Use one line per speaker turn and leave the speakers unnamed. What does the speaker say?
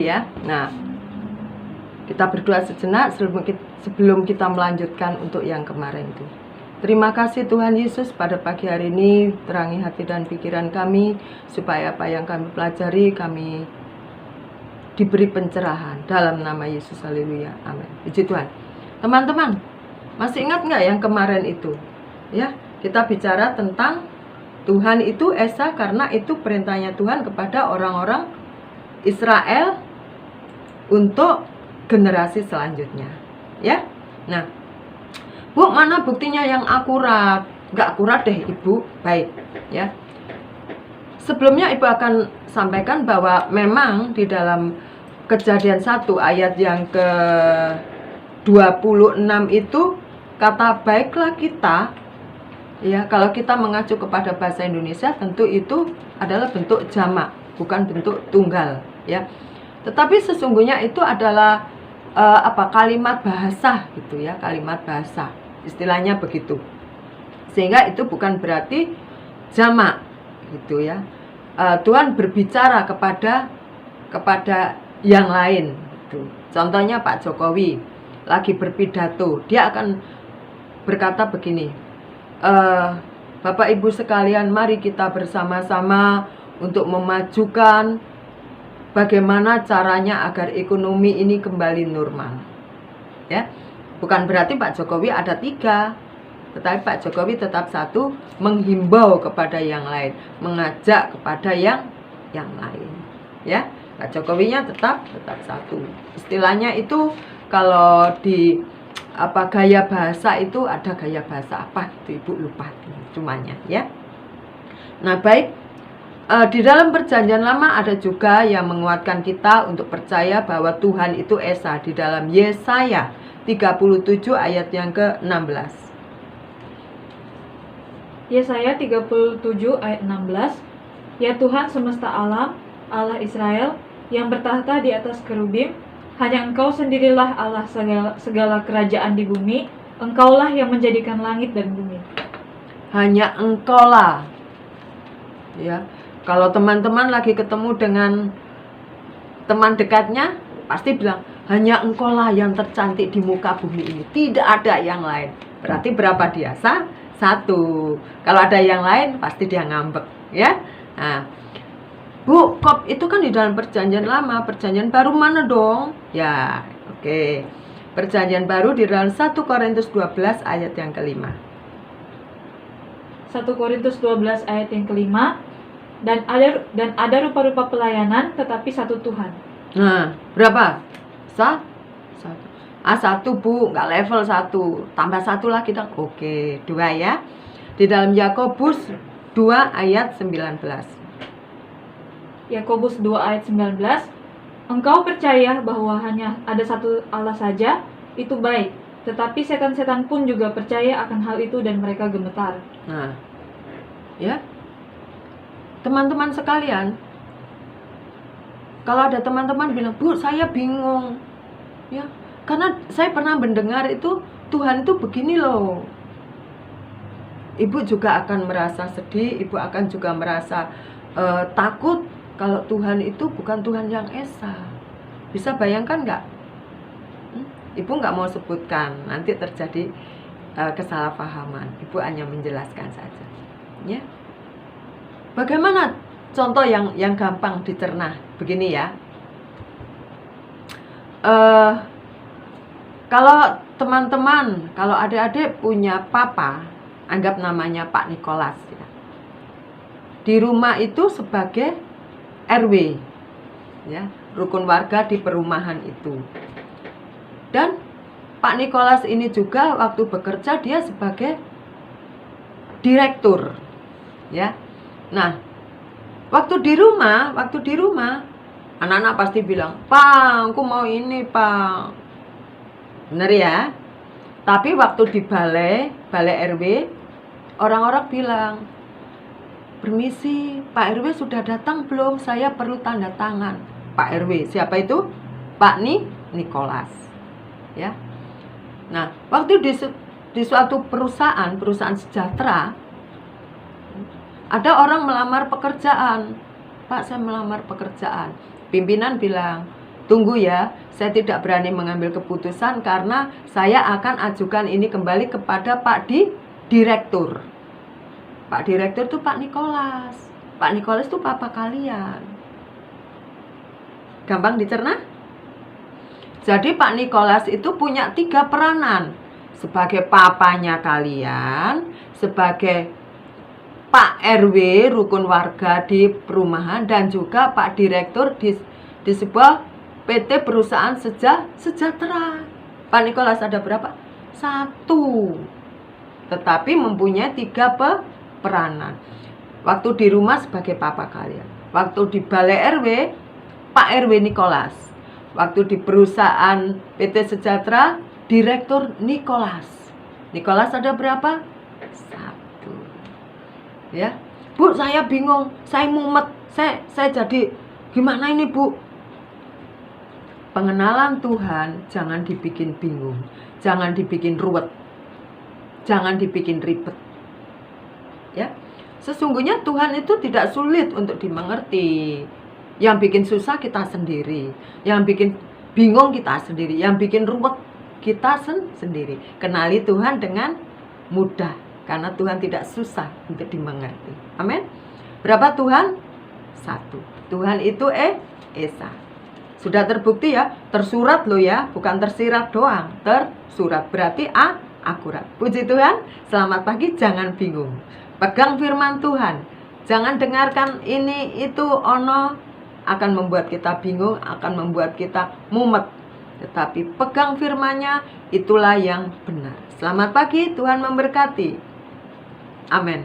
Ya. Nah, kita berdoa sejenak sebelum kita melanjutkan untuk yang kemarin itu. Terima kasih Tuhan Yesus, pada pagi hari ini terangi hati dan pikiran kami, supaya apa yang kami pelajari kami diberi pencerahan dalam nama Yesus. Haleluya, amin. Puji Tuhan. Teman-teman, masih ingat nggak yang kemarin itu? Ya, kita bicara tentang Tuhan itu esa karena itu perintahnya Tuhan kepada orang-orang Israel untuk generasi selanjutnya. Ya, nah, Bu, mana buktinya yang akurat? Nggak akurat deh, Ibu. Baik, ya. Sebelumnya Ibu akan sampaikan bahwa memang di dalam Kejadian 1 ayat yang ke-26 itu kata baiklah kita, ya, kalau kita mengacu kepada bahasa Indonesia tentu itu adalah bentuk jamak, bukan bentuk tunggal, ya. Tetapi sesungguhnya itu adalah kalimat bahasa gitu ya, kalimat bahasa. Istilahnya begitu. Sehingga itu bukan berarti jamak gitu ya. Tuhan berbicara kepada yang lain gitu. Contohnya Pak Jokowi lagi berpidato, dia akan berkata begini, Bapak Ibu sekalian, mari kita bersama-sama untuk memajukan bagaimana caranya agar ekonomi ini kembali normal. Ya, bukan berarti Pak Jokowi ada 3, tetapi Pak Jokowi tetap satu, menghimbau kepada yang lain, mengajak kepada yang lain. Ya, Pak Jokowinya tetap satu. Istilahnya itu kalau di gaya bahasa itu ada gaya bahasa apa itu Ibu lupa cumanya ya. Nah, baik. Di dalam perjanjian lama ada juga yang menguatkan kita untuk percaya bahwa Tuhan itu esa di dalam Yesaya 37 ayat yang ke-16.
Yesaya 37 ayat 16. Ya Tuhan semesta alam, Allah Israel, yang bertahta di atas kerubim, hanya Engkau sendirilah Allah segala kerajaan di bumi, Engkaulah yang menjadikan langit dan bumi.
Hanya Engkaulah. Ya. Kalau teman-teman lagi ketemu dengan teman dekatnya, pasti bilang, hanya Engkaulah yang tercantik di muka bumi ini, tidak ada yang lain. Berarti berapa dia? Satu. Kalau ada yang lain, pasti dia ngambek, ya. Nah, Bu, kok itu kan di dalam perjanjian lama, perjanjian baru mana dong? Ya, oke. Perjanjian baru di dalam 1 Korintus 12 ayat yang ke-5.
1 Korintus 12 ayat yang ke-5. Dan ada rupa-rupa pelayanan, tetapi satu Tuhan.
Nah, berapa? Satu. Satu Bu, nggak level 1. Tambah 1 lah kita. Oke, 2 ya. Di dalam Yakobus 2 ayat 19.
Yakobus 2 ayat 19. Engkau percaya bahwa hanya ada satu Allah saja, itu baik. Tetapi setan-setan pun juga percaya akan hal itu dan mereka gemetar.
Nah, ya. Teman-teman sekalian, kalau ada teman-teman bilang, Bu, saya bingung, ya, karena saya pernah mendengar itu Tuhan itu begini loh. Ibu juga akan merasa sedih, ibu akan juga merasa takut kalau Tuhan itu bukan Tuhan yang esa. Bisa bayangkan nggak? Ibu nggak mau sebutkan, nanti terjadi kesalahpahaman. Ibu hanya menjelaskan saja, ya. Bagaimana contoh yang gampang dicerna? Begini ya. Kalau teman-teman, kalau adik-adik punya papa, anggap namanya Pak Nikolas ya. Di rumah itu sebagai RW, ya, rukun warga di perumahan itu. Dan Pak Nikolas ini juga waktu bekerja dia sebagai direktur, ya. Nah, waktu di rumah, anak-anak pasti bilang, Pak, aku mau ini, Pak. Bener ya? Tapi waktu di balai RW, orang-orang bilang, permisi, Pak RW sudah datang belum? Saya perlu tanda tangan. Pak RW, siapa itu? Pak Nikolas. Ya. Nah, waktu di suatu perusahaan sejahtera, ada orang melamar pekerjaan. Pak, saya melamar pekerjaan. Pimpinan bilang, tunggu ya, saya tidak berani mengambil keputusan karena saya akan ajukan ini kembali kepada Pak Direktur. Pak Direktur itu Pak Nikolas. Pak Nikolas itu papa kalian. Gampang dicerna? Jadi Pak Nikolas itu punya 3 peranan. Sebagai papanya kalian, sebagai Pak RW rukun warga di perumahan, dan juga Pak Direktur di sebuah PT perusahaan sejahtera. Pak Nikolas ada berapa? 1. Tetapi mempunyai 3 peranan. Waktu di rumah sebagai papa kalian. Waktu di balai RW, Pak RW Nikolas. Waktu di perusahaan PT Sejahtera, Direktur Nikolas. Nikolas ada berapa? 1. Ya, Bu, saya bingung, saya mumet, saya jadi gimana ini, Bu? Pengenalan Tuhan jangan dibikin bingung, jangan dibikin ruwet, jangan dibikin ribet. Ya, sesungguhnya Tuhan itu tidak sulit untuk dimengerti. Yang bikin susah kita sendiri, yang bikin bingung kita sendiri, yang bikin ruwet kita sendiri. Kenali Tuhan dengan mudah, karena Tuhan tidak susah untuk dimengerti. Amin. Berapa Tuhan? 1. Tuhan itu Esa. Sudah terbukti ya, tersurat loh ya, bukan tersirat doang, tersurat berarti akurat. Puji Tuhan. Selamat pagi, jangan bingung. Pegang firman Tuhan. Jangan dengarkan ini itu ono, akan membuat kita bingung, akan membuat kita mumet. Tetapi pegang firman-Nya, itulah yang benar. Selamat pagi, Tuhan memberkati. Amin.